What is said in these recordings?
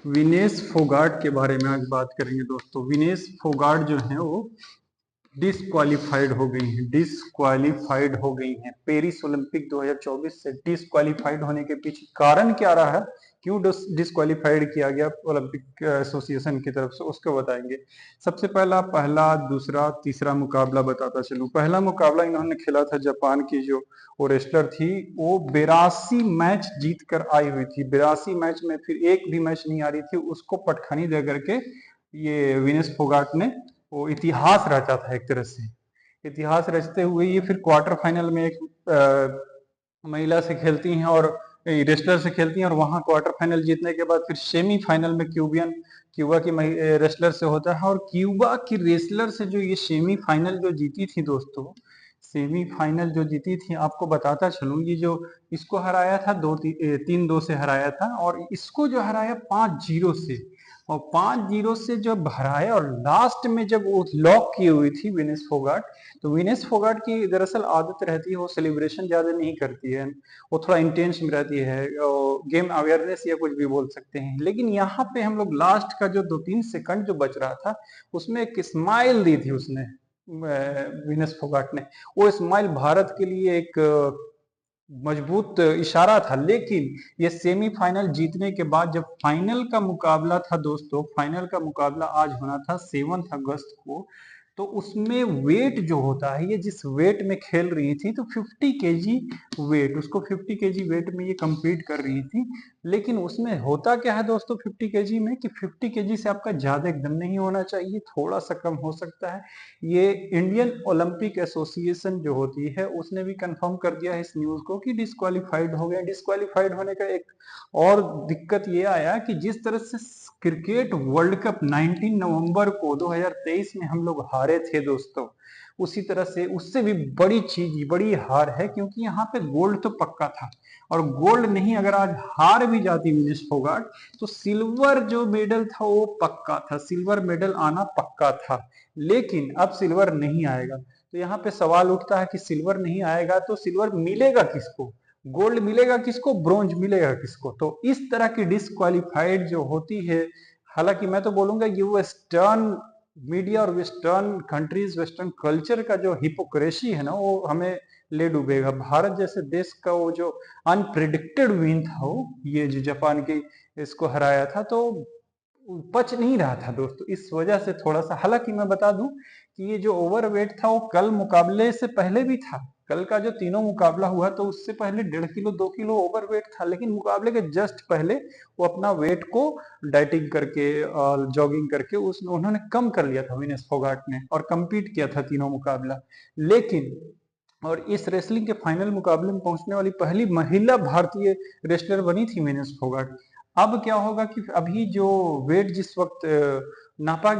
विनेश फोगाट के बारे में आज बात करेंगे दोस्तों। विनेश फोगाट जो है वो डिसक्वालीफाइड हो गई हैं पेरिस ओलंपिक 2024 से। डिसक्वालीफाइड होने के पीछे कारण क्या रहा है, क्यों डिसक्वालीफाइड किया गया ओलंपिक एसोसिएशन की तरफ से, उसको बताएंगे। सबसे पहला दूसरा तीसरा मुकाबला बताता चलूं। पहला मुकाबला इन्होंने खेला था जापान की जो वो रेसलर थी, वो 82 मैच जीत कर आई हुई थी। 82 मैच में फिर एक भी मैच नहीं आ रही थी, उसको पटखनी दे करके ये विनेश फोगाट ने वो इतिहास रचा था। एक तरह से इतिहास रचते हुए ये फिर क्वार्टर फाइनल में एक महिला से खेलती हैं और रेसलर से खेलती हैं, और वहां क्वार्टर फाइनल जीतने के बाद फिर सेमीफाइनल में क्यूबा की रेसलर से होता है। और क्यूबा की रेसलर से जो ये सेमीफाइनल जो जीती थी दोस्तों, सेमीफाइनल जो जीती थी, आपको बताता चलूं, ये जो इसको हराया था 3-2 से हराया था, और इसको जो हराया 5-0 से। और 5-0 से जब हराया और लास्ट में जब वो लॉक की हुई थी विनेश फोगाट, तो विनेश फोगाट की दरअसल आदत रहती है, वो सेलिब्रेशन ज्यादा नहीं करती है, वो थोड़ा इंटेंस में रहती है, गेम अवेयरनेस या कुछ भी बोल सकते हैं। लेकिन यहाँ पे हम लोग लास्ट का जो 2-3 सेकंड जो बच रहा था, उसमें एक स्माइल दी थी उसने, विनेश फोगाट ने। वो स्माइल भारत के लिए एक मजबूत इशारा था। लेकिन ये सेमीफाइनल जीतने के बाद जब फाइनल का मुकाबला था दोस्तों, फाइनल का मुकाबला आज होना था 7 अगस्त को, तो उसमें वेट जो होता है, ये जिस वेट में खेल रही थी, तो 50 केजी वेट, उसको 50 केजी वेट में ये compete कर रही थी। लेकिन उसमें होता क्या है दोस्तों 50 केजी में, कि 50 केजी से आपका ज्यादा एकदम नहीं होना चाहिए, थोड़ा सा कम हो सकता है। ये इंडियन ओलंपिक एसोसिएशन जो होती है, उसने भी कंफर्म कर दिया है इस न्यूज को कि डिस्क्वालीफाइड हो गए। डिस्क्वालीफाइड होने का एक और दिक्कत ये आया कि जिस तरह से क्रिकेट वर्ल्ड कप 19 नवंबर को 2023 में हम लोग हारे थे दोस्तों, उसी तरह से उससे भी बड़ी चीज, बड़ी हार है, क्योंकि यहाँ पे गोल्ड तो पक्का था, और गोल्ड नहीं अगर आज हार भी जाती विनेश फोगाट, तो सिल्वर जो मेडल था वो पक्का था, सिल्वर मेडल आना पक्का था। लेकिन अब सिल्वर नहीं आएगा, तो यहाँ पे सवाल उठता है कि सिल्वर नहीं आएगा तो सिल्वर मिलेगा किसको, गोल्ड मिलेगा किसको, ब्रोंज मिलेगा किसको। तो इस तरह की डिस्क्वालीफाइड जो होती है, हालांकि मैं तो बोलूंगा ये वेस्टर्न मीडिया और वेस्टर्न कंट्रीज, वेस्टर्न कल्चर का जो हिपोक्रेसी है ना, वो हमें ले डूबेगा। भारत जैसे देश का वो जो अनप्रिडिक्टेड विन था, वो ये जो जापान की इसको हराया था, तो पच नहीं रहा था दोस्तों। इस वजह से थोड़ा सा, हालांकि मैं बता दूं कि ये जो ओवरवेट था वो कल मुकाबले से पहले भी था। कल का जो तीनों मुकाबला हुआ तो उससे पहले 1.5 किलो 2 किलो ओवरवेट था, लेकिन मुकाबले के जस्ट पहले वो अपना वेट को डाइटिंग करके और जॉगिंग करके उस उन्होंने कम कर लिया था विनेश फोगाट ने, और compete किया था तीनों मुकाबला। लेकिन और इस रेसलिंग के फाइनल मुकाबले में पहुंचने वाली पहली महिला भारतीय रेसलर बनी थी विनेश फोगाट। अब क्या होगा कि अभी जो वेट जिस वक्त मापा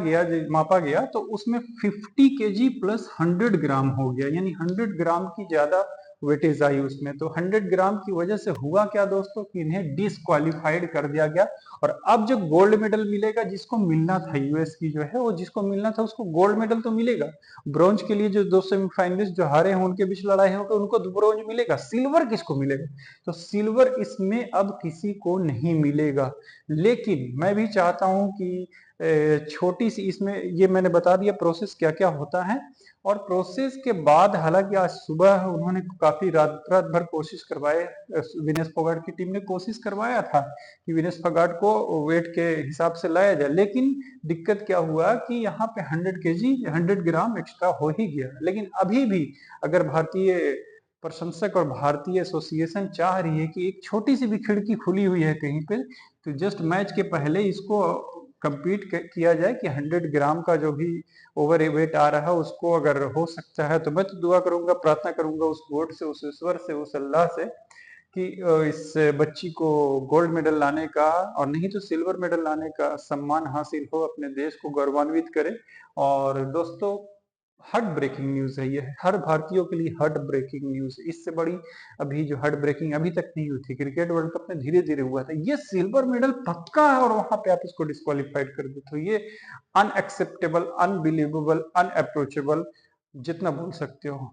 गया, तो उसमें 50 केजी प्लस 100 ग्राम हो गया, यानी 100 ग्राम की ज्यादा वेटेज आई उसमें। तो 100 ग्राम की वजह से हुआ क्या दोस्तों कि इन्हें डिसक्वालीफाइड कर दिया गया। और अब जो गोल्ड मेडल मिलेगा, जिसको मिलना था, यूएस की जो है वो जिसको मिलना था, उसको गोल्ड मेडल तो मिलेगा। ब्रॉन्ज के लिए जो दो सेमीफाइनलिस्ट जो हारे हैं उनके बीच लड़ाई होगा, उनको ब्रॉन्ज मिलेगा। सिल्वर किसको मिलेगा, तो सिल्वर इसमें अब किसी को नहीं मिलेगा। लेकिन मैं भी चाहता हूं कि छोटी सी इसमें, ये मैंने बता दिया प्रोसेस क्या क्या होता है। और प्रोसेस के बाद, हालांकि आज सुबह उन्होंने काफी रात रात भर कोशिश करवाए, विनेश फोगाट की टीम ने कोशिश करवाया था कि विनेश फोगाट को वेट के हिसाब से लाया जाए। लेकिन दिक्कत क्या हुआ कि यहाँ पे 100 ग्राम एक्स्ट्रा हो ही गया। लेकिन अभी भी अगर भारतीय प्रशंसक और भारतीय एसोसिएशन चाह रही है कि एक छोटी सी भी खिड़की खुली हुई है कहीं पे, तो जस्ट मैच के पहले इसको किया जाए कि 100 ग्राम का जो भी ओवर वेट आ रहा है उसको अगर हो सकता है, तो मैं तो दुआ करूंगा, प्रार्थना करूंगा उस गॉड से, उस ईश्वर से, उस अल्लाह से कि इस बच्ची को गोल्ड मेडल लाने का, और नहीं तो सिल्वर मेडल लाने का सम्मान हासिल हो, अपने देश को गौरवान्वित करे। और दोस्तों, हार्ट ब्रेकिंग न्यूज है ये, हर भारतीयों के लिए हार्ट ब्रेकिंग न्यूज। इससे बड़ी अभी जो हार्ट ब्रेकिंग अभी तक नहीं हुई थी, क्रिकेट वर्ल्ड कप में धीरे धीरे हुआ था। ये सिल्वर मेडल पक्का है और वहां पे आप इसको डिस्क्वालीफाइड कर दो, तो ये अनएक्सेप्टेबल, अनबिलीवेबल, अनअप्रोचेबल, जितना बोल सकते हो।